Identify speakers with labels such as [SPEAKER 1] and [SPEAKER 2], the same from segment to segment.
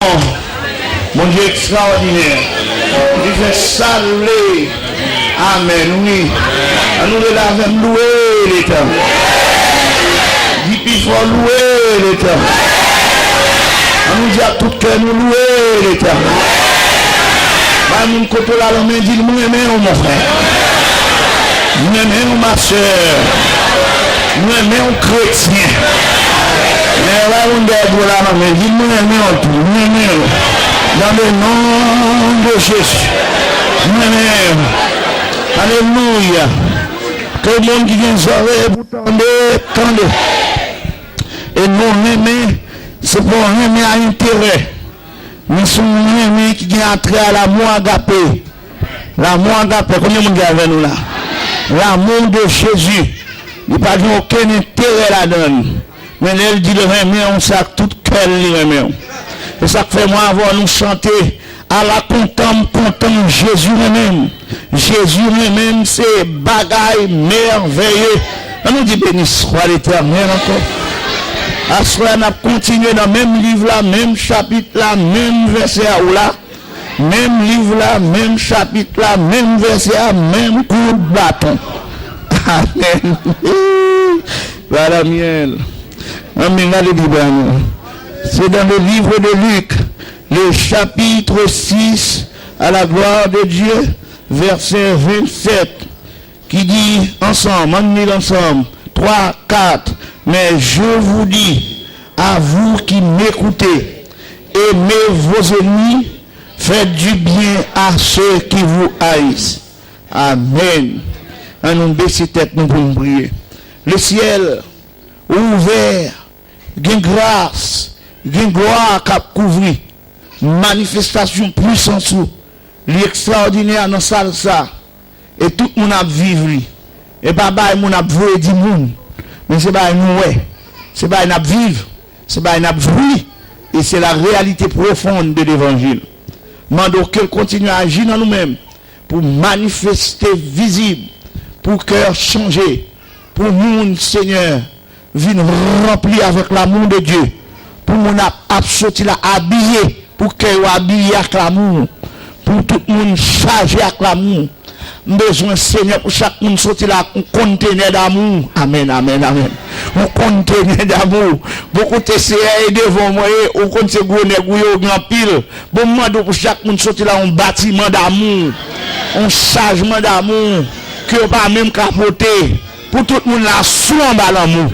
[SPEAKER 1] Mon Dieu extraordinaire. Il fait saluer. Amen. Oui. Nous l'avons loué l'État. Il faut louer l'État. On nous dit à tout cœur nous louer l'État. Nous côté là, on me dit nous aimons mon frère. Nous aimons ma soeur. Nous aimons chrétien. Mais là, on dit là, on me dit nous aimons tout. Nous aimons. Dans le nom de Jésus. Nous aimons. Alléluia. Que le monde qui vient sauver, vous tendez. Et nous aimons, c'est pour aimer à intérêt. Nous sommes aimés qui ont attrait à l'amour agapé. L'amour agapé, combien de monde avec nous là? L'amour de Jésus. Il n'y a pas aucun intérêt là-dedans. Mais elle dit le aimer, on sait tout cœur l'aimer. Et ça fait moi avoir nous chanter à la contemple Jésus lui-même. Jésus lui-même, c'est bagaille merveilleux. On nous dit béni soit l'Éternel encore. À ce moment, on a continué dans le même livre là, même chapitre là, même verset là. Même livre là, même chapitre là, même verset là, même coup de bâton. Amen. Voilà miel. Amen. C'est dans le livre de Luc, le chapitre 6, à la gloire de Dieu, verset 27, qui dit ensemble, on dit ensemble, 3, 4, mais je vous dis, à vous qui m'écoutez, aimez vos ennemis, faites du bien à ceux qui vous haïssent. Amen. On nous baisse tête nous pour nous prier. Le ciel ouvert, gain grâce, gain gloire qui a couvert, manifestation puissance, l'extraordinaire dans salle ça, et tout le monde a vécu. Et papa, il a vu du monde. Mais c'est pas nous, c'est pas nous vivre, c'est pas nous vivre, et c'est la réalité profonde de l'évangile. Mando qu'elle continue à agir dans nous-mêmes pour manifester visible, pour cœur changer, pour nous, Seigneur, venir remplir avec l'amour de Dieu, pour nous absolument la habiller, pour qu'elle habillé avec l'amour, pour tout le monde chargé avec l'amour. Besoin Seigneur pour chaque monde sortir là un conteneur d'amour. Amen, amen, amen. Un conteneur d'amour. Beaucoup t'essayer devant moi, ou quand c'est gros nègre grand pile. Bon moi pour chaque monde sortir là un bâtiment d'amour, un chargement d'amour que pas même capoter. Pour tout le monde là sous en bas l'amour.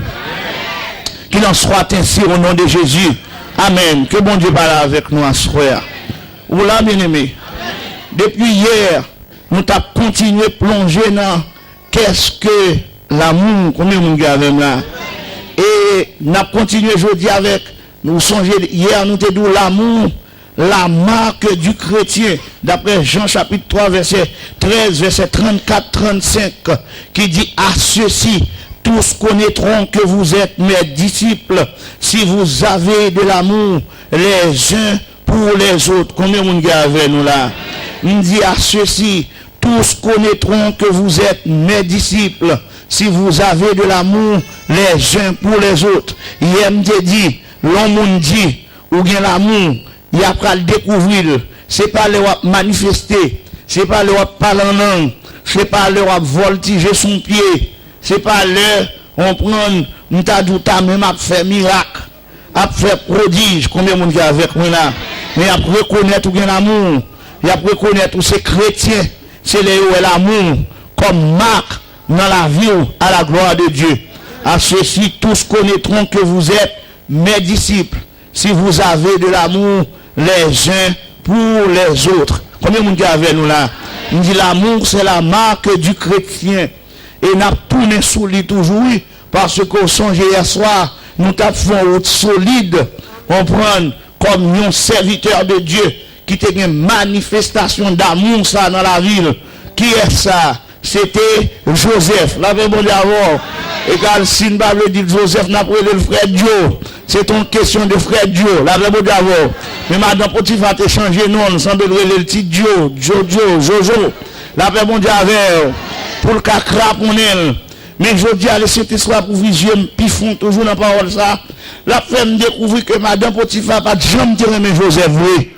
[SPEAKER 1] Qu'il en soit ainsi au nom de Jésus. Amen. Que bon Dieu parle avec nous à ce frère. Ou là bien aimé. Depuis hier nous avons continué à plonger dans qu'est-ce que l'amour, combien de monde avec là. Et nous avons continué aujourd'hui avec, nous songeons, hier nous avons dit l'amour, la marque du chrétien, d'après Jean chapitre 3, verset 13, verset 34-35, qui dit à ceci, tous connaîtront que vous êtes mes disciples, si vous avez de l'amour les uns pour les autres. Combien de monde avec nous là? Il dit à ceci, tous connaîtront que vous êtes mes disciples si vous avez de l'amour les uns pour les autres. Hier, me dit, l'homme dit, ou bien l'amour, il y a pas le découvrir. C'est pas le manifester, c'est pas le parler en langue, c'est pas le voltiger son pied, c'est pas le on prend, on t'a dit, même à faire miracle, à faire prodige. Combien de monde avec moi là? Mais à reconnaître ou bien l'amour, il y a reconnaître ces chrétiens. C'est l'amour comme marque dans la vie à la gloire de Dieu. À ceux-ci, tous connaîtront que vous êtes mes disciples, si vous avez de l'amour les uns pour les autres. Combien de monde avec nous là? Il dit l'amour, c'est la marque du chrétien. Et n'a tourné sous lui toujours, parce qu'au songe hier soir, nous avons route solide, on prend comme un serviteur de Dieu, qui était une manifestation d'amour ça dans la ville. Qui est ça? C'était Joseph. La même bon d'abord. Et quand si nous ne dit Joseph n'a pas le frère Joe, c'est une question de frère Joe. La même bon d'abord. Mais madame Potiphar a changé nom, nous semble le petit Joe, Jojo. La même bon d'abord. Pour le cacra pour elle. Mais je dis à le Saint-Esprit pour vision, puis font toujours dans la parole ça. La femme découvrir que Madame Potiphar pas de jamais terrain Joseph, oui.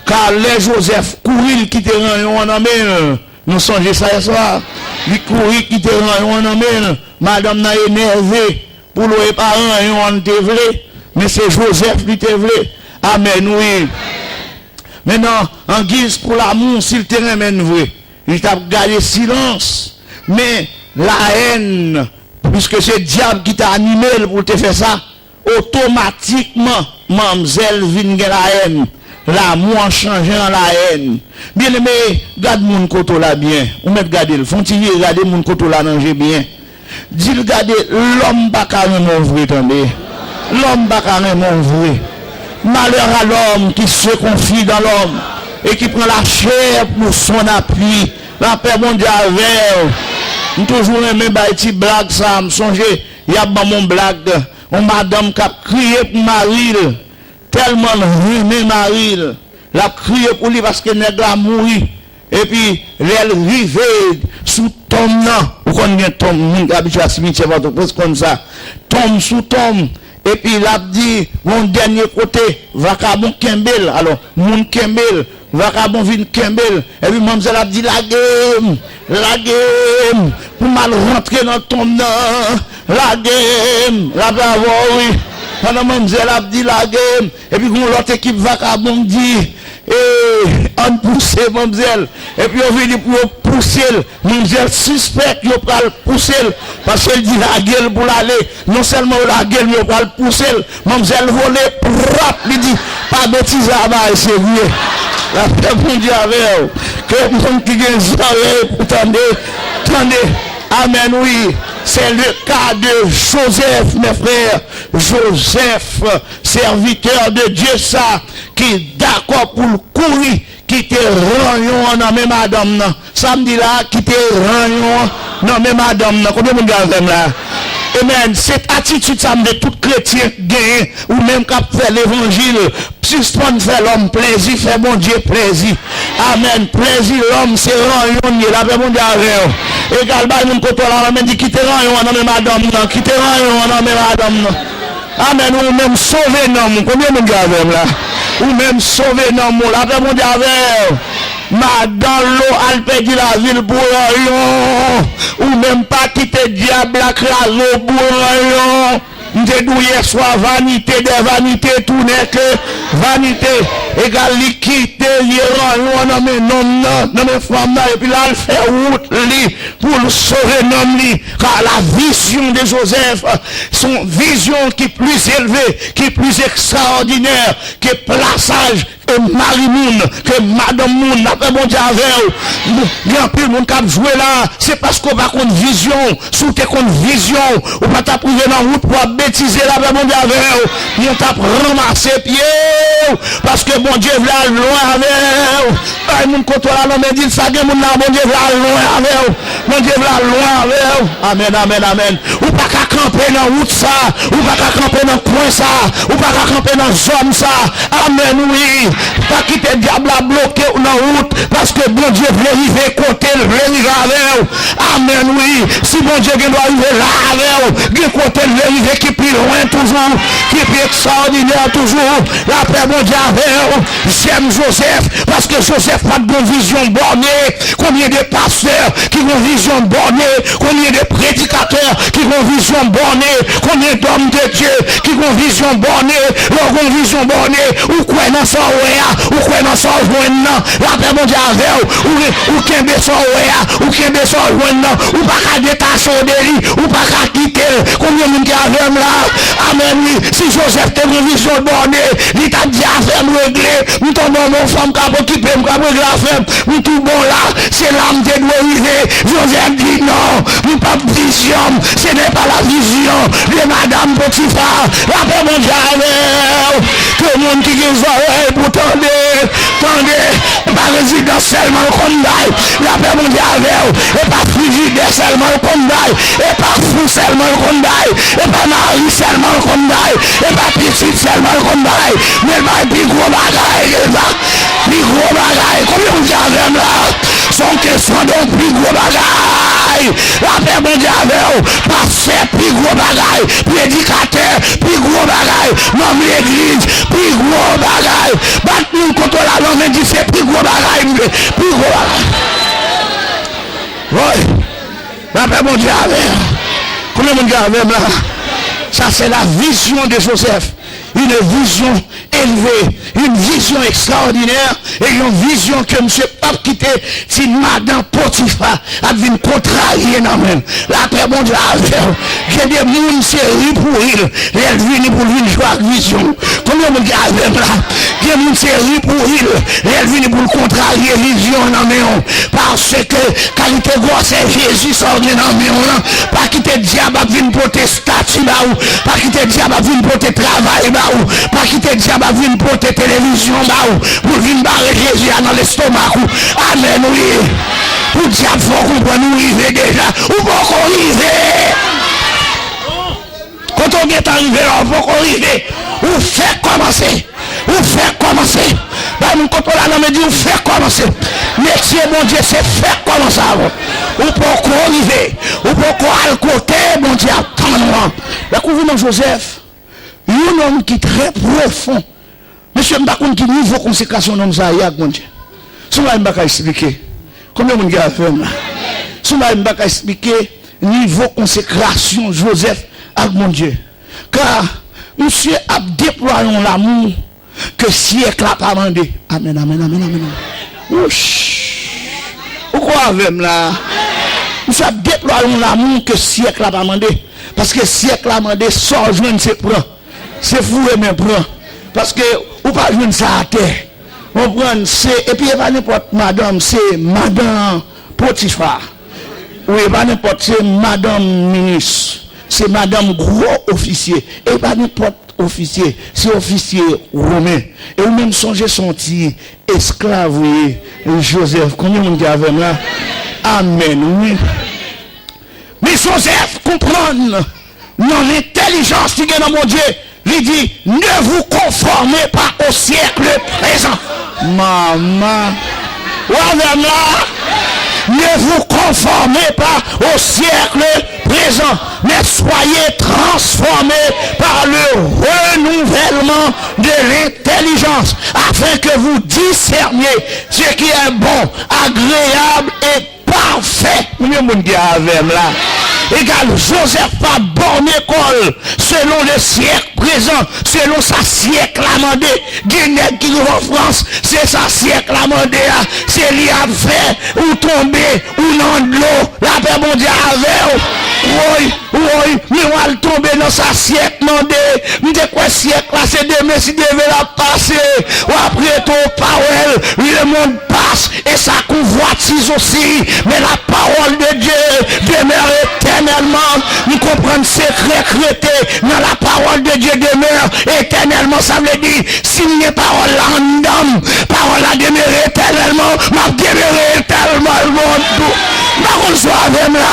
[SPEAKER 1] Car les Joseph courir qui te rend en amène. Nous songeons ça ce soir. Il courir qui te rend en amène. Madame n'a énervé pour les parents on te voulait. Mais c'est Joseph qui te voulait. Amen, oui. Maintenant, en guise pour l'amour, si le terrain mène vrai, il t'a gardé silence. Mais la haine, puisque c'est le diable qui t'a animé pour te faire ça, automatiquement, mademoiselle vient la haine. L'amour change en la haine. Bien aimé, garde mon côté là bien. Ou mettre garder le fond, regarder mon côté là manger bien. Dis regarder l'homme pas carrément vrai, attendez. L'homme pas carrément vrai. Malheur à l'homme qui se confie dans l'homme et qui prend la chair pour son appui. La paix mondiale avec. Nous toujours aimé bah petit blague ça, me songer, il y a mon blague. On madame qui a crié pour Marie, tellement aimé Marie. La crié pour lui parce que nègre a mouru. Et puis elle rive sous tombe là, ou qu'on vient tombe, nous habitué à cimetière comme ça. Tombe sous tombe. Et puis il a dit, mon dernier côté, vacabon Kembel. Alors, mon Kembel, vacabon vin Kembel. Et puis mademoiselle a dit, la game, pour mal rentrer dans ton nom, la game, la bravo, oui. Pendant mademoiselle a dit, la game. Et puis l'autre équipe vacabon dit, on pousse mademoiselle. Et puis on vient pour pousser. Mademoiselle suspecte, il va le pousser. Parce qu'elle dit la gueule pour l'aller. Non seulement la gueule, il va le pousser. Mademoiselle volée, propre, il dit, pas bêtise à bas, c'est vrai. La paix pour Dieu avec que le monde qui gagne ça, attendez. Amen, oui. C'est le cas de Joseph, mes frères. Joseph, serviteur de Dieu, ça, qui est d'accord pour le courir, qui te rend en même madame. Samedi là, qui te rend non même madame. Combien de monde là? Amen. Cette attitude, ça me dit tout chrétien gagne, ou même qui fait l'évangile, suspend faire l'homme plaisir, fait bon Dieu plaisir. Amen. Plaisir, l'homme, c'est rang, la paix mon Dieu avec. Égal, mon côté là, on dit, qui te rend, on a même madame, qui te rend, on a même madame. Amen. Ou même sauver, non, combien de monde avec là? Ou même sauver, non, la paix mon Dieu avec. Dans l'eau, elle perdit la ville pour rien. Ou même pas quitter diable à craser pour rien. Nous dit hier soir vanité des vanités, tout n'est que vanité. Égal liquidité, on a mis non mais femme et puis là elle fait route pour le sauver non li. Car la vision de Joseph, son vision qui est plus élevée, qui est plus extraordinaire, qui est plaçage que Marie Moun, que Madame Moun, n'a pas bon Dieu avec. Il y a un peu de monde qui a joué là, c'est parce qu'on va contre vision, sous tes contre vision, ou pas t'a privé dans la route pour bêtiser la paix bon Dieu avec. On t'a ramassé pied, parce que bon Dieu vient loin avec. Mon côté là, l'homme dit ça, mon Dieu vient loin avec. Mon Dieu vient loin avec. Amen, amen, amen. Ou pas qu'à camper dans la route ça, ou pas qu'à camper dans le coin ça, ou pas qu'à camper dans la zone ça. Amen, oui. Pas quitter le diable à bloquer dans la route, parce que bon Dieu veut arriver côté, veut arriver avec. Amen, oui. Si bon Dieu doit arriver là avec, du côté, veut arriver qui est plus loin toujours, qui est plus extraordinaire toujours. La paix, bon Dieu avec. J'aime Joseph, parce que Joseph n'a pas de vision bornée. Combien de pasteurs qui ont vision bornée, combien de prédicateurs qui ont vision bornée, combien d'hommes de Dieu qui ont vision bornée, leur ont vision bornée, ou quoi dans son ouéa, ou quoi dans son ouéa, la paix mon Dieu avec, ou qu'un besson ouéa, ou qu'un besson ouéa, ou pas qu'à détacher de lui, ou pas qu'à quitter, combien de monde qui a avec là, amen, si Joseph t'a une vision bornée, il t'a dit à faire régler, nous tombons mon femme qui a occupé, qui a régler la femme, nous tout bon là, c'est l'âme qui doit arriver, Joseph dit non, nous pas de vision, ce n'est pas la vision de Madame Potiphar, la paix mon Dieu avec, tout le monde qui est oreilles pour tendre, pas résident seulement le condaille, la paix mon Dieu avec, et pas frigidaire seulement le condaille, et pas fou seulement le condaille, et pas mari seulement le condaille, et pas petit seulement le condaille, mais pas plus gros bagaille, plus gros bagaille, combien vous avez là, son question donc plus gros bagaille. bagaille. La paix bon Dieu avec vous. Pasteur, plus gros bagaille. Prédicateur, plus gros bagaille. Membre l'église, plus gros bagaille. Battre-nous contre la langue, dit c'est plus gros bagaille. Plus gros bagaille. Oui. La paix bon Dieu avec vous. Combien de monde avec là? Ça c'est la vision de Joseph. Une vision élevée, une vision extraordinaire et une vision que M. Pape quitté si Madame Potiphar a vu contrarier dans même. La paix bon Dieu avec il y a des gens série pour il. Elle vient pour lui jouer avec vision. Combien de monde avec là? Il y a des gens série pour il. Elle vient pour contrarier vision dans même. Parce que qualité grosse c'est Jésus sort de dans même. Pas quitter diable vient porter statut là ou pas quitter diable vient porter travail là ou pas quitter diable vient porter télévision là ou pour venir barrer Jésus dans l'estomac ou amen oui. Pour diable faut comprendre nous arriver déjà ou pas qu'on arriver. Quand on est arrivé là, on faut arriver. Ou faire commencer. Ou faire commencer. Bah, nous, quand on a dit, ou faire commencer. Métier, mon Dieu, c'est faire commencer avant. Ou pour qu'on arrive. Ou pour qu'on aille côté, mon Dieu, attends-nous. La couvrement Joseph, un homme qui est très profond. Monsieur Mbakoun qui niveau consécration dans Zaya, mon Dieu. Souvent, Mbaka expliquer. Combien de monde a fait là? Souvent, Mbaka expliquer niveau consécration Joseph avec mon Dieu. Car monsieur a déployé l'amour que siècle a pas demandé. Amen, amen, amen, amen. Pourquoi avec là? Monsieur a déployé l'amour que siècle a pas demandé. Parce que siècle a demandé sans joindre c'est prend. C'est fou et même prend. Parce que ou pas joindre ça à terre. On prend c'est et puis pas n'importe madame, c'est madame Potiphar. Oui, pas n'importe c'est madame ministre. C'est madame gros officier. Et pas n'importe officier. C'est officier romain. Et ou même songez son petit esclave, Joseph. Combien de monde avait là? Amen, oui. Mais Joseph, comprendre, non, l'intelligence qui est dans mon Dieu, lui dit, ne vous conformez pas au siècle présent. Maman. Ouais, là. Ne vous conformez pas au siècle présent, mais soyez transformés par le renouvellement de l'intelligence, afin que vous discerniez ce qui est bon, agréable et parfait. Égal, Joseph a bonne école selon le siècle présent, selon sa siècle amendé. Guinée qui en France, c'est sa siècle amendé. C'est lui a fait ou tomber ou dans de l'eau. La paix mondiale avec. Oui, mais on va tomber dans sa siècle mandé. De quoi siècle là, c'est demain si devait la passer. Ou après ton parole, le monde passe et ça convoitise aussi. Mais la parole de Dieu demeure éternellement. Nous comprenons secret crété. Mais la parole de Dieu demeure éternellement. Ça veut dire, si il n'y a parole là en homme, parole là demeure éternellement. Ma demeure éternellement le monde. Ma soit avec là.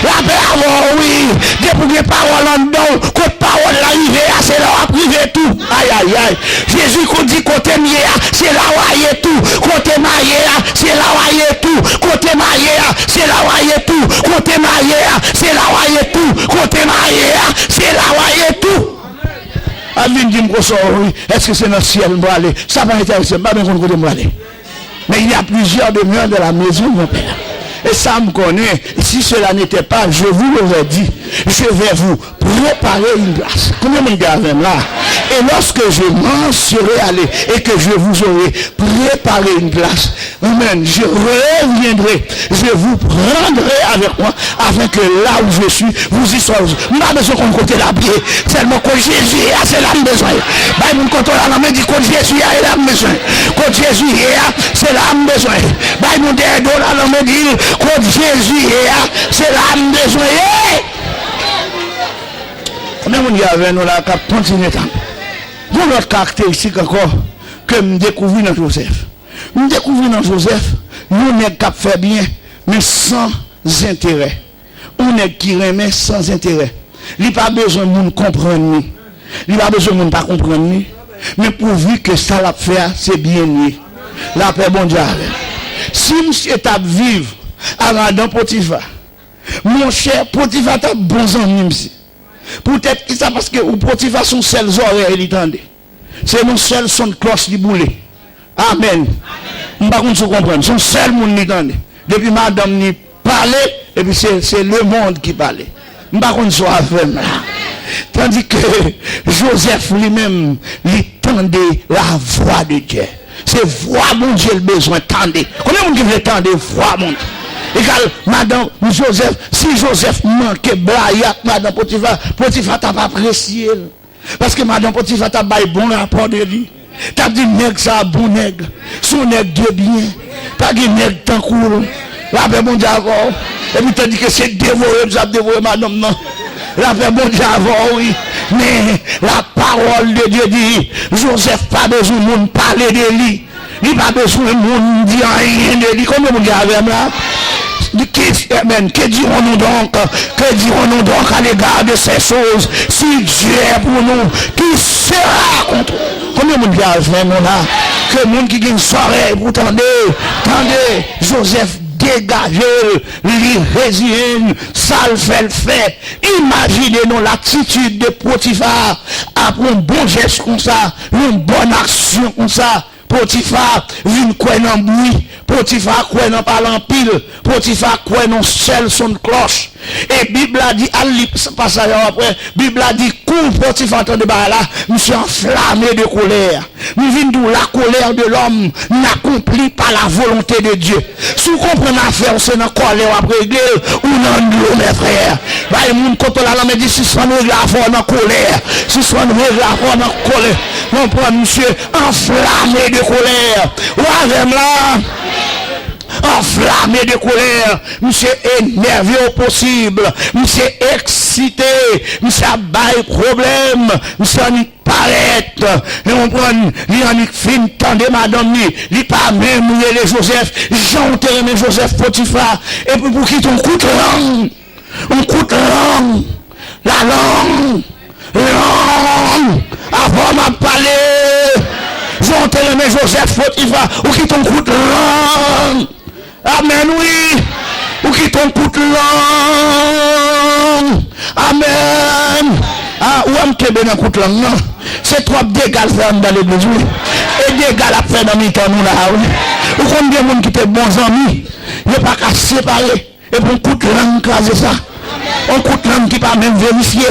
[SPEAKER 1] La paix avant, oui. Depuis les paroles en dedans, quand parole arrive, c'est là où privé tout. Aïe, aïe, aïe. Jésus qu'on dit côté mié, c'est là où il y a tout. Côté maillé, c'est là où il y a tout. Côté maillé, c'est là où il y a tout. Côté maillé, c'est là où il y a tout. Côté maillé, c'est là où il y a tout. Aline dit oui. Est-ce que c'est dans le ciel où aller? Ça va intéresser, pas bien qu'on côté aller. Mais il y a plusieurs demeures de la maison, mon père. Et ça me connaît. Si cela n'était pas, je vous l'aurais dit. Je vais vous préparer une place. Combien de gars là? Et lorsque je m'en serai allé et que je vous aurai préparé une place, amen, je reviendrai. Je vous prendrai avec moi afin que là où je suis, vous y soyez. Nous n'avons pas besoin qu'on côté la pied. Seulement que Jésus a, c'est là besoin. Bible quand on a la main dit que Jésus a, il a besoin. Quand Jésus a, c'est là besoin. Bible dit on a la main dit quand Jésus est, c'est là besoin. Combien de monde avec nous là qui continue tant? Pour notre caractéristique encore que me découvrir dans Joseph. Me découvrir dans Joseph, nous n'est qu'à faire bien, mais sans intérêt. On est qui remet sans intérêt. Il n'y a pas besoin de nous comprendre. Il n'y a pas besoin de nous pas comprendre. Mais pourvu que ça l'a fait, c'est bien lié. La paix bon Dieu. Si monsieur t'a vivre à Madame Potiphar, Mon cher, Potiphar t'a bon ami. Peut-être que ça parce que Potiphar son seul oreille, il entendait. C'est mon seul son de cloche qui boule. Amen. Je ne sais pas si vous comprenez. Son seul monde qui entendait. Depuis madame ni parlait, et puis c'est le monde qui parlait. Je ne sais pas si vous comprenez. Tandis que Joseph lui-même, il tendait la voix de Dieu. C'est voix mon Dieu le besoin, tendez. Combien de gens qui veut tendre voix mon Dieu? Égal, madame Joseph, si Joseph manquait blayak, madame Potiphar t'a pas apprécié. Parce que madame Potiphar t'a pas bon rapport de lui. T'as dit nègre ça, bon nègre. Son nègre de bien. Pas de nègre tant court. La paix bon Dieu avant. Et puis t'as dit que c'est dévoré, vous avez dévoré madame non. La paix bon Dieu avant, oui. Mais la parole de Dieu dit, Joseph pas besoin de monde parler de lui. Il n'a pas besoin de monde dire rien de lui. Comment vous dites avec moi? Que dirons-nous donc? Que dirons-nous donc à l'égard de ces choses? Si Dieu est pour nous, qui sera contre nous? Combien de gens avec moi là? Que le monde qui gagne soirée pour tendez, Joseph dégagé, l'irrésienne, ça le fait. Imaginez-nous l'attitude de Potiphar après un bon geste comme ça, une bonne action comme ça. Potiphar vient quoi dans bruit, Potiphar quoi dans parlant pile, Potiphar quoi dans seul son de cloche. Et Bible a dit, à passage après, Bible a dit, cours Potiphar entendez là, monsieur enflammé de colère. Nous venons d'où la colère de l'homme n'accomplit pas la volonté de Dieu. Si vous comprenez l'affaire, c'est dans colère après régler, ou dans l'eau, mes frères. Bah, il y a quand on l'a dit, si soit nous régler dans colère, si soit nous régler dans colère, on prend monsieur enflammé de colère. Ou avec là, enflammé de colère, monsieur énervé au possible, monsieur excité, monsieur a bail problème, monsieur en paraît, et on prend, il en fin tendez madame, il pas même les Joseph, j'enterre mes Joseph Potiphar, et puis pour qui ton coup de langue, on coup de langue, la langue, avant m'a parlé, j'enterre mes Joseph Potiphar, ou qui ton coup de langue. Amen, oui. Ou qui ton coup de langue. Amen. Ah, ou am kebe dans coup de langue, non? C'est trop d'égal faire dans l'église, oui. Et d'égal à faire dans les temps, nous là, oui. Ou combien de monde qui étaient bons amis, il n'est pas qu'à séparer. Et pour un coup de langue, craser ça. Un coup de langue qui pas même vérifier.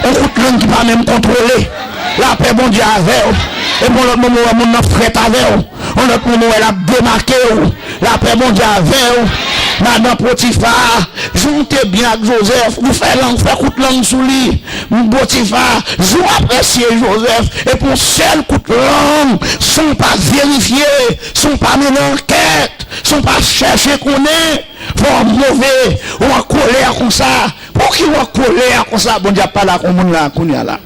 [SPEAKER 1] Un coup de langue qui pas même contrôler. La paix, bon Dieu, avec. Et pour l'autre moment, on a frère avec. On a moment, elle a démarqué. La paix, bon Dieu, avec. Madame Potiphar, jontez bien avec Joseph. Vous faites langue, faites coup de langue sous lui. Potiphar, vous appréciez Joseph. Et pour seul coup de langue, sont pas vérifiés, sont pas menés en enquête, sont pas cherchés qu'on est. Pour mauvais, ou en colère comme ça. Pour qui ou en colère comme ça, bon Dieu, pas là, comme on là, qu'on y a là.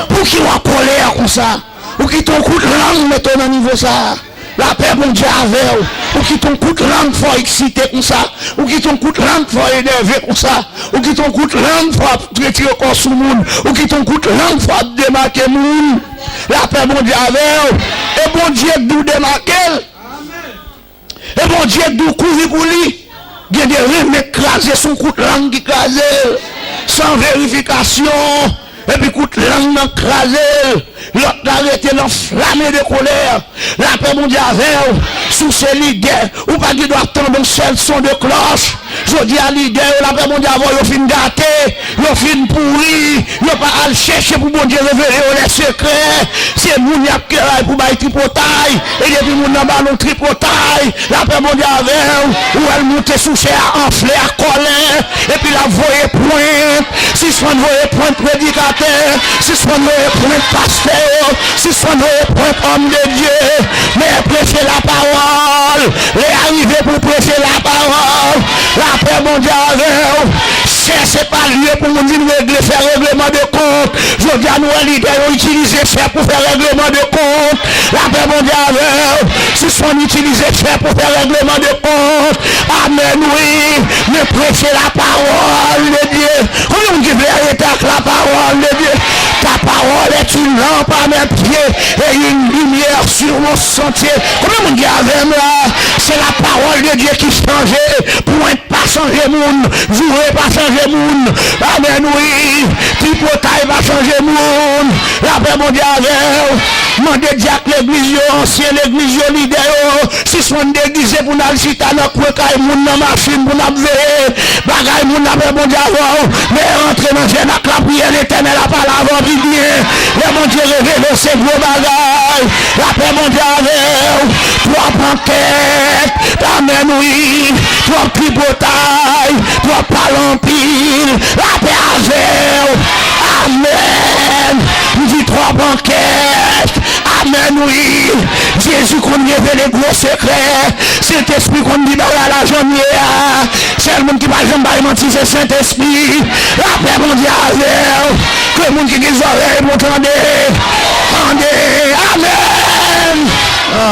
[SPEAKER 1] Pour qui ou en colère comme ça. Ou qui ton coup de langue, mettons dans niveau ça. La paix, bon Dieu, avec. Ou qui ton coup de langue, faut exciter comme ça. Ou qui ton coup de langue, faut énerver comme ça. Ou qui ton coup de langue, faut retirer au corps sous le monde. Ou qui ton coup de langue, faut démarquer le monde. La paix, bon Dieu, avec. Et bon Dieu, d'où démarquer. Et bon Dieu, d'où couvrir pour lui. Il y a des rimes écrasés, son coup de langue écrasé. Sans vérification. Et puis coup de langue écrasé. L'autre arrêté l'enflammé de colère. La paix mon Dieu avec sous ces leaders. Ou pas qui doit attendre un seul son de cloche. Je dis à leader, la paix mon Dieu avec il fin gâté, il fin pourri, il pas à chercher pour mon Dieu révéler les secrets. C'est mon Dieu qui est pour bailler tripotaille. Et depuis mon n'a ballon tripotaille. La paix mon Dieu avec où elle monte sous chair enflée à colère. Et puis la voie pointe. Si soit une voie pointe prédicateur. Si soit une voie pointe pasteur. Si soit une voie pointe homme de Dieu. Mais prêchez la parole. Les arriver pour prêcher la parole. La paix mondiale, cherchez pas lieu pour nous dire régler, faire règlement de compte. Je dis à nous, leaders, utiliser faire pour faire règlement de compte. La paix mondiale, ce soit utiliser faire pour faire règlement de compte. Amen, oui. Mais prêchez la parole de Dieu. Comment on dit vérité avec la parole de Dieu? Ta parole est une lampe à mes pieds et une lumière sur mon sentier. Comment on dit avec moi? C'est la parole de Dieu qui change pour un passé. changer monde, vous pas changer monde. Amen, oui. Tripotaille va changer monde. La paix mondiale. Mandez diacre l'église, ancien l'église, leader. Si son déguisé pour nous chita dans quoi caille moun dans machine pour nous veiller. Bagaille moun la paix mondiale. Mais rentrer dans la prière l'éternel a pas la vie bien. Le mon Dieu révèle ces gros bagailles. La paix mondiale. Trois panquettes. Amen, oui. Trois tripotailles. Trois palampines. La paix avec. Amen. Nous dit trois banquettes. Amen, oui. Jésus qu'on y avait les gros secrets. Saint-Esprit qu'on dit dans la jambière. C'est le monde qui va jamais mentir, c'est Saint-Esprit. La paix mondiale. Que le monde qui dit les oreilles, vous entendez. Entendez. Amen.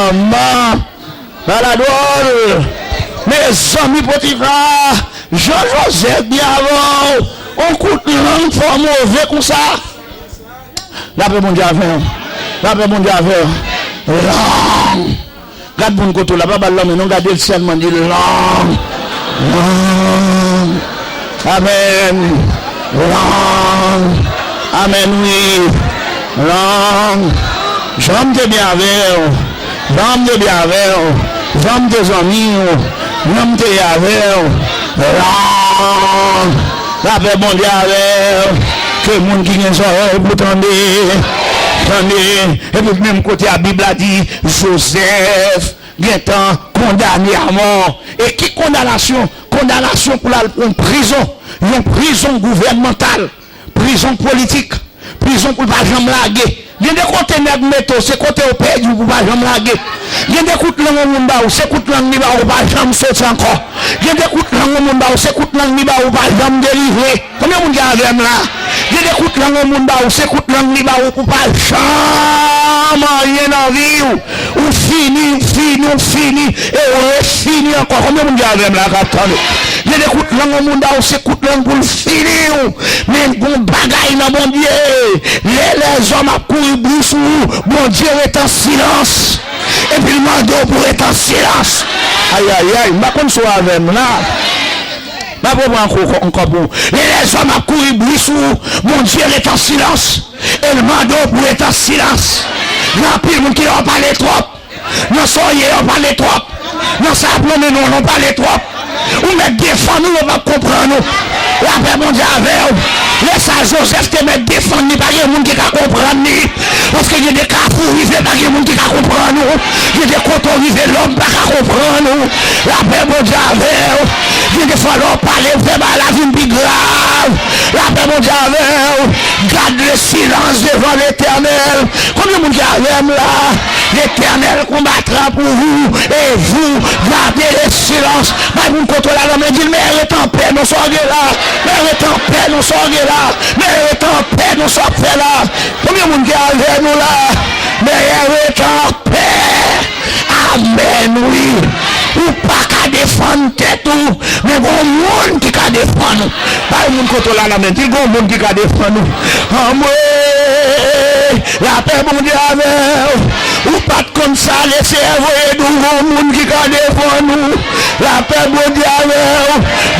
[SPEAKER 1] Amen. Baladol. Mes amis Potiphar. Jean-Joseph bien avant. On coûte langue fort mauvais comme ça. La paix mondiale. La paix mondiale. Langue. Regarde mon côté là, pas l'homme, non, regardez le ciel, man, dit langue. Langue. Amen. Langue. Amen, oui. Langue. J'aime de bien avec. J'aime de bien avec. J'aime des amis. J'aime de bien avec. Langue. La paix mondiale. Que le monde qui vient sur vous tendez. Et puis même côté la Bible a dit Joseph étant condamné à mort. Et qui condamnation? Condamnation pour la prison. Une prison gouvernementale, prison politique, prison pour ne pas jamais laguer. Il y a des côtés de métaux, c'est côté au pays pour ne pas jamais laguer. Il y a des coups de langue au monde, c'est coups de langue qui ne va pas jamais sortir encore. Il y a des coups de langue au monde, c'est coups de langue qui ne va pas jamais délivrer. Combien de monde y a là? Il y a des coups de langue au monde, c'est coups de langue qui ne va pas jamais rien en vie. Ou fini, et on fini encore. Combien de monde y a là? Il y a des coups de langue au monde, c'est coups de langue pour finir. Mais bon bagaille dans mon Dieu. Les hommes à courir bouche, mon Dieu est en silence. Et puis le manteau pour être en silence. Aïe, aïe, aïe, ma comme soit avec moi là. Ma pauvre encore pour. Les hommes à courir bouche, mon Dieu est en silence. Et le manteau pour être en silence. La pile qui en parle trop. Non, soyez en parle trop. Non, ça a non, on parle trop. Ou mettre défendre, on va comprendre. La paix mondiale avec. Laisse à Joseph te mettre défendre, il n'y a pas de monde qui va comprendre. Parce qu'il y a des carrefours, il n'y a pas de monde qui va comprendre. Il y a des cotons, il y a l'homme qui va comprendre. La paix mondiale avec. Il y a des fois l'on parle, vraiment la vie plus grave. La paix mondiale avec. Garde le silence devant l'éternel. Combien de monde qui arrive là? L'éternel combattra pour vous. Et vous gardez le silence. Mais vous contrôlez la main, dit, mais elle est en paix, nous sommes là. Mais elle est en paix, nous sommes là. Mais elle est en paix, nous sommes là. Combien de monde qui arrive nous là? Mais elle est en paix. Amen, oui. Ou pas qu'à défendre tête ou, mais bon monde qui qu'à défendre. Pas le monde contrôle la main, dit bon monde qui qu'à défendre. La paix mondiale. Ou pas comme ça, laissez envoyer du bon monde qui qu'à défendre. La paix mondiale.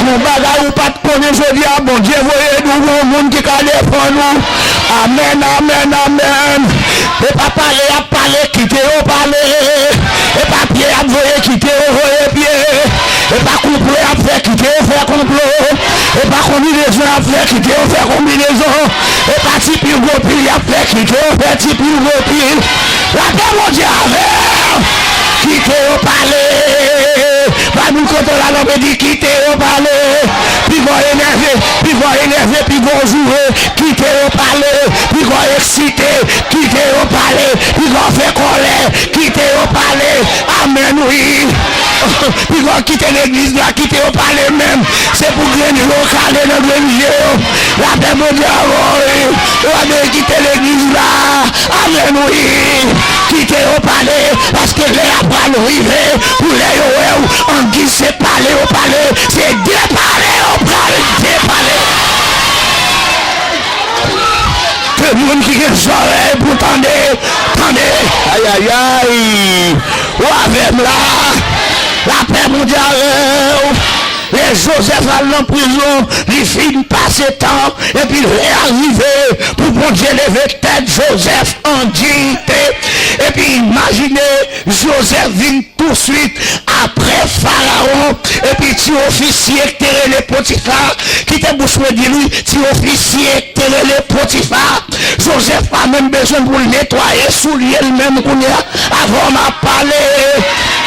[SPEAKER 1] Bon bagage ou pas de connaître, je dis à bon Dieu, voyez du bon monde qui qu'à défendre. Amen, amen, amen. Et pas parler à parler, quitter au parler. Et pas pied à voyer, quitter au voyer pied. Et pas complot à faire, quitter au faire complot. Et pas combinaison à faire, quitter au faire combinaison. Et pas petit pile gros pile à faire, quitter au faire petit pile gros pile. La paix mondiale, quitter au palais. Pas nous quand on l'a l'homme dit quitter au palais. Puis va énerver, puis va jouer. Quitter au palais, puis va exciter. Quitter au palais, puis va faire colère. Quitter au palais, amen oui. Puis va quitter l'église là, quitter au palais même. C'est pour gagner local et notre religion. La paix mondiale, on va quitter l'église là. Amen oui. Quitter au palais, parce que les après nous arriver pour les en guise c'est parler au palais, c'est déparler au palais, déparler. Que le monde qui est oreilles pour tendez, aïe aïe aïe, ou avec là, la paix mondiale, les Et Joseph allait en prison, il finit passer temps, et puis il est arrivé pour bon Dieu lever tête Joseph en dignité. Et puis imaginez, Joseph vient tout de suite après Pharaon, et puis tu officier qui était les Potiphar, qui t'a bouche dit lui, tu officier qui était les Potiphar. Joseph n'a même besoin pour le nettoyer, soulier lui-même avant m'a parlé.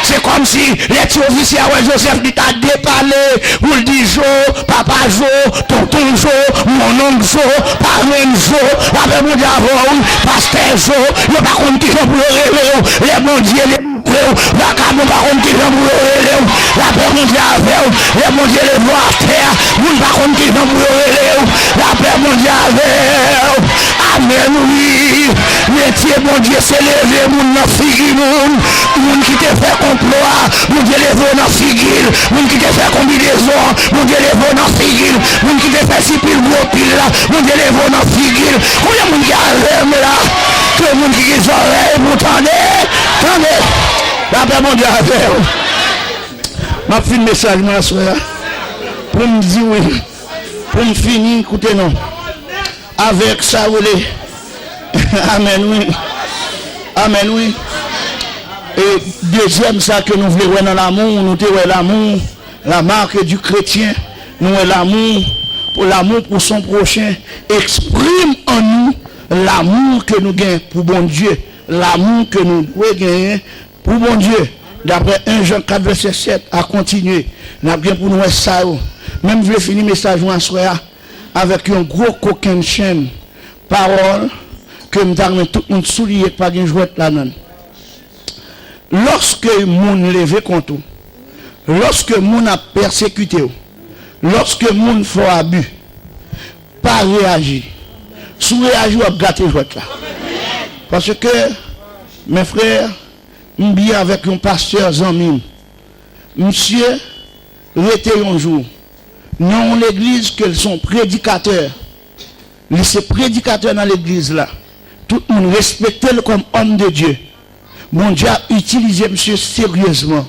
[SPEAKER 1] C'est comme si les petits officiers ouais, Joseph dit t'a déparlé, vous le dites Jo, papa Jo, tonton Jo, mon oncle Jo, parrain Jo, la même avant, pasteur Jo, le pas contre qui sont pour les mondiaux, la canon pas contre qui sont pour la paix mondiale avec les mondiaux les voix à terre, vous pas contre qui sont pour la paix mondiale avec. Amen, oui. Métier, mon Dieu, c'est levé, mon n'a figure, mon qui te fait complot, mon Dieu, levé dans figure, mon qui te fait combinaison, mon Dieu, levé dans figure, mon qui te fait si pile gros pile là, mon Dieu, levé dans figure. Combien de monde qui a l'air là, que le monde qui a les oreilles, vous tendez, la paix, mon Dieu, à faire. Ma fin message, ma soeur, pour me dire oui, pour me finir, écoutez, non. Avec ça, vous voulez. Amen, oui. Amen, oui. Et deuxième, ça que nous voulons dans l'amour, nous voulons l'amour, la marque du chrétien, nous voulons l'amour pour son prochain. Exprime en nous l'amour que nous gagnons pour bon Dieu, l'amour que nous devons gagner pour bon Dieu. D'après 1 Jean 4, verset 7, à continuer. Nous avons bien pour nous ça. Même je vais finir le message en soir avec un gros coquin chaîne, parole, que nous tout le monde soulier par une jouette là-dedans. Lorsque moun levé contre vous, lorsque moun a persécuté vous, lorsque moun fait abus, pas réagir. Sous réagir, vous gâtez jouette là. Parce que, mes frères, nous bien avec un pasteur Zanmine, monsieur, était un jour. Non, l'église, qu'ils sont prédicateurs. Ces prédicateurs dans l'église là. Tout le monde respecte comme homme de Dieu. Mon Dieu a utilisé monsieur sérieusement.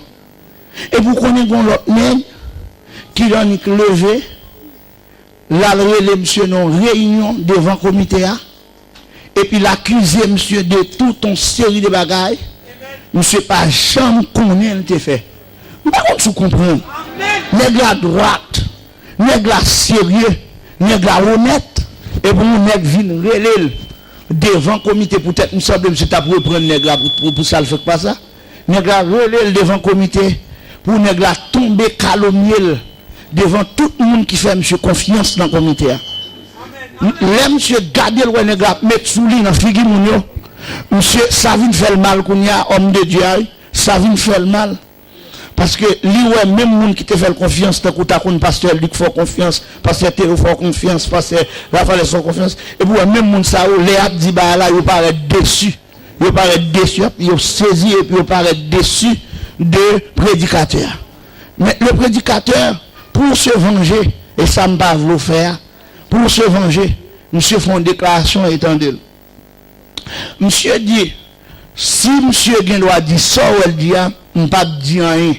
[SPEAKER 1] Et vous connaissez l'autre nègre qui l'a levé, l'a relé monsieur dans réunion devant le comité. Et puis l'accusé monsieur de toute une série de bagailles. Monsieur pas jamais connaît ce fait. Par contre, vous comprenez. Nègre à droite. Nègre sérieux, nègre honnête, et pour nous nègre vient relève devant le comité, peut-être nous sommes monsieur t'as pour prendre nègre pour ça le fait pas ça. Nègre relève devant le comité pour nègre tomber calomnier devant tout le monde qui fait monsieur confiance dans le comité. Là monsieur garder le nègre mettre sous lui dans figure mon monsieur ça vient faire le mal qu'on y a homme de Dieu, ça vient faire le mal. Parce que lui, même monde qui te fait confiance, tant que tu as un pasteur, lui qui fait confiance, pasteur Théo fait confiance, pasteur Raphaël fait confiance. Et puis même monde ça, les a dit, bah là, il paraît déçu. Il paraît déçu, il saisi et puis il paraît déçu de prédicateur. Mais le prédicateur, pour se venger, et ça ne va pas le faire, pour se venger, monsieur fait une déclaration étendue. Monsieur dit, si monsieur Gen doit dire ça ou elle dit, on ne peut pas dire rien.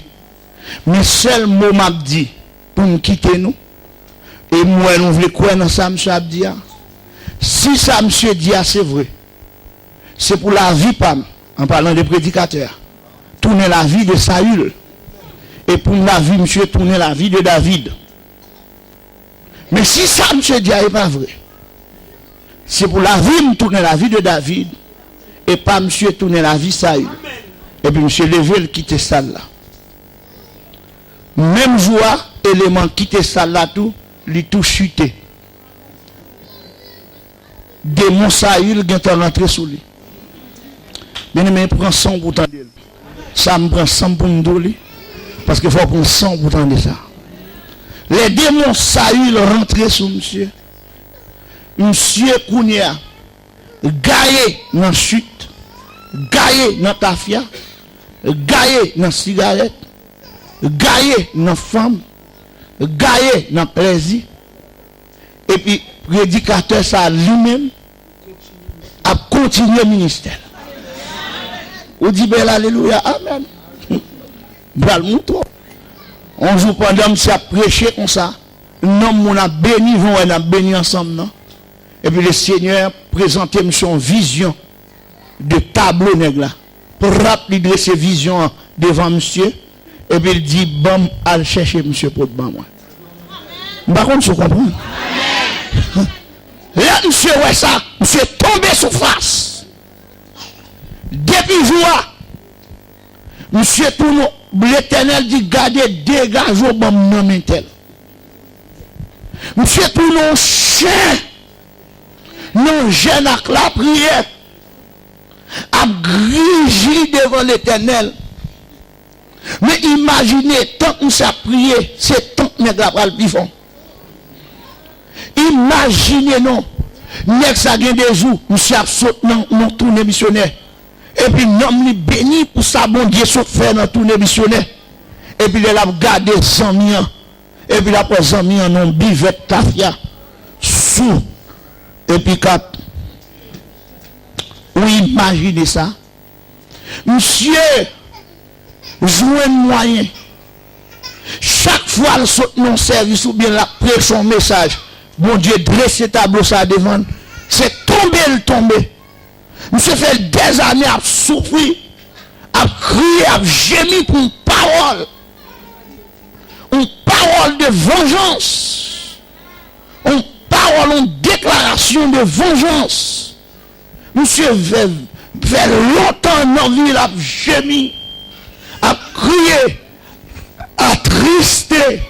[SPEAKER 1] Mais seul mot m'a dit pour nous quitter nous. Et moi, nous voulons croire dans ça, monsieur a dit. Si ça, monsieur dit, c'est vrai. C'est pour la vie, Pam, en parlant des prédicateurs. Tourner la vie de Saül. Et pour la vie, monsieur, tourner la vie de David. Mais si ça, monsieur dit, n'est pas vrai. C'est pour la vie, tourner la vie de David. Et pas, monsieur, tourner la vie de Saül. Et puis, monsieur, levé, le quitter ça là. Même joie, élément quitter ça là tout, lui tout chuté. Démon Saül qui est rentré sous lui. Bien aimé, prend 100 pour tendre. Ça me prend 100 pour me donner. Parce qu'il faut prendre 100 pour tendre ça. Les démons Saül rentré sous monsieur. Monsieur Kounia, gaillé dans chute, gaillé dans tafia, gaillé dans cigarette, gaillé dans femme, gaillé dans plaisir. Et puis, prédicateur, ça lui-même, a continué le ministère. Vous dites, ben alléluia, amen. Bral mouton. On joue pendant que a prêché comme ça. Non, on a béni, on a béni ensemble. Non? Et puis le Seigneur présentait son vision de tableau nègre là. Pour rappeler ces visions devant monsieur. Et puis il dit, bon, allez chercher monsieur pour moi. Par contre, vous comprenez? Là, monsieur, ouais ça, monsieur tombé sur face. Depuis jour, monsieur tout l'Éternel dit, gardez, dégagez bon nom tel. Monsieur tout nos chien, nos jeunes à la prière, à grigi devant l'Éternel. Mais imaginez, tant que nous avons prié, c'est tant que nous avons le vivant. Imaginez, non, nous avons des jours, nous avons tourné missionnaire. Et puis nous avons béni pour ça, bon Dieu, sauf faire dans tourné missionnaire. Et puis nous avons gardé 100 000. Et puis après 100 000, nous avons bivette tafia, sous, et puis 4. Oui, imaginez ça. Monsieur, jouez un moyen. Chaque fois qu'il saute non service ou bien la prêche son message, bon Dieu dresse ce tableau ça devant. C'est tomber le tomber. Monsieur fait des années à souffrir, à crier, à gémir pour une parole. Une parole de vengeance. Une parole, une déclaration de vengeance. Monsieur fait longtemps dans la vie, à gémir, à crier, à trister,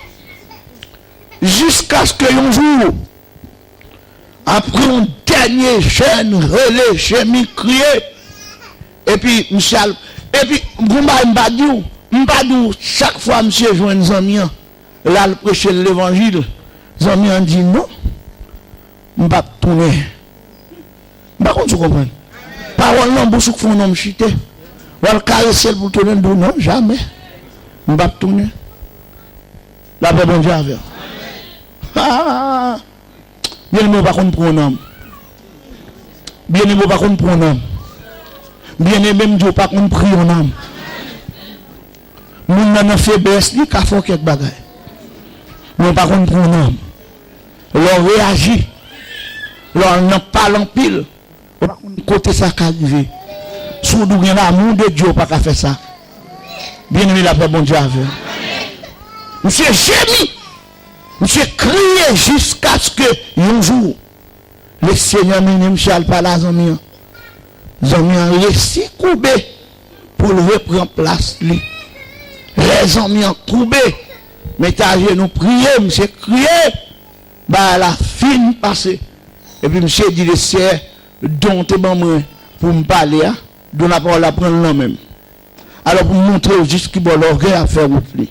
[SPEAKER 1] jusqu'à ce que un jour, après un dernier jeune relais, gémir, crier, et puis, monsieur, et puis, Mbadou, chaque fois, monsieur joue un ami, là, le prêcher l'évangile, les amis ont dit non, m'pas tourner. Par contre, tu comprends? Parole non, bouche font non chité. Ou le caresser pour tourner non, jamais. M'pas tourner. La paix bon Dieu avec. Ah! Bien aimé pas contre pronom. Bien aimé pas contre pronom. Bien aimé Dieu pas contre prier en âme. Moun nan faiblesse li ka fò quelque bagay. Mais pas contre pronom. L'on réagit. L'on n'en parle en pile. Côté ça qui arrive. Sous d'où il y a l'amour de Dieu, pas qu'à faire ça. Bien aimé la paix bon Dieu avec. Monsieur gémi. Monsieur crié jusqu'à ce que un jour, le Seigneur m'a Michel par la zone. Zami ont réussi courbé pour le reprendre place. Les amis ont courbé. Mais t'as nous prier, monsieur crié. Bah la fin passée. Et puis monsieur dit le Seigneur, dont t'es bon pour me parler, dont la parole à prendre là-même. Alors pour montrer juste qu'il va l'orgueil à faire ouvrir.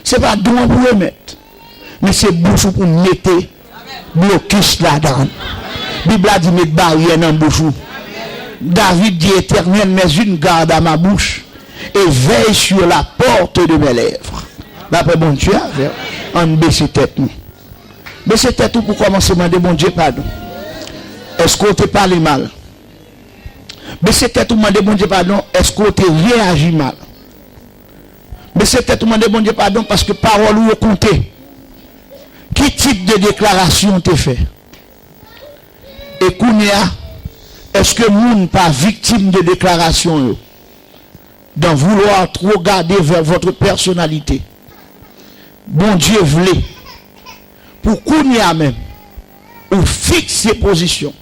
[SPEAKER 1] C'est pas don pour le mettre. Mais c'est bouche pour mettre blocus là-dedans. La Bible a dit mettre barrière dans la bouche. David dit éternel, mets une garde à ma bouche et veille sur la porte de mes lèvres. D'après bon Dieu, on baisse tête nous. Baisse tête pour commencer à demander bon Dieu pardon. Est-ce qu'on te parle mal? Baisse tête pour demander bon Dieu pardon. Est-ce qu'on te réagit mal? Baisse tête pour demander bon Dieu pardon parce que parole ou compter. Quel type de déclaration te fait? Et Kounia, est-ce que vous n'êtes pas victime de déclaration dans vouloir trop garder vers votre personnalité? Bon Dieu voulait pour Kounia même ou fixer position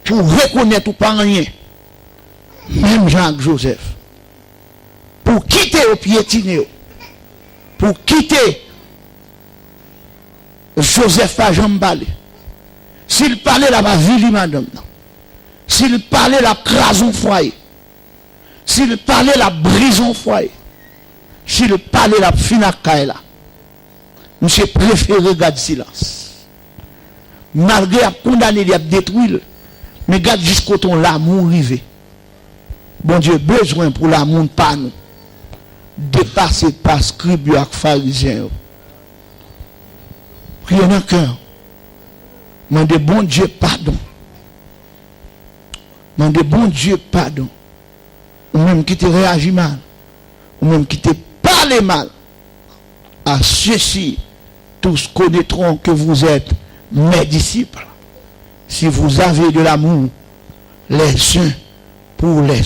[SPEAKER 1] pour reconnaître ou pas rien, même Jacques-Joseph, pour quitter au piétiner, pour quitter Joseph pas jamais parlé. S'il parlait la vie madame. S'il parlait la crason foyer. S'il parlait la brison foyer. S'il parlait la finakaïla. Monsieur préféré garde silence. Malgré à condamner, il a détruit. Mais garde jusqu'au temps l'amour arrivé. Bon Dieu, besoin pour l'amour pas nous. Dépasser par scribe et pharisien. Priez dans le cœur. Mandez bon Dieu pardon. Mandez bon Dieu pardon. Ou même qui te réagit mal. Ou même qui te parle mal. À ceux-ci, tous connaîtront que vous êtes mes disciples, si vous avez de l'amour les uns pour les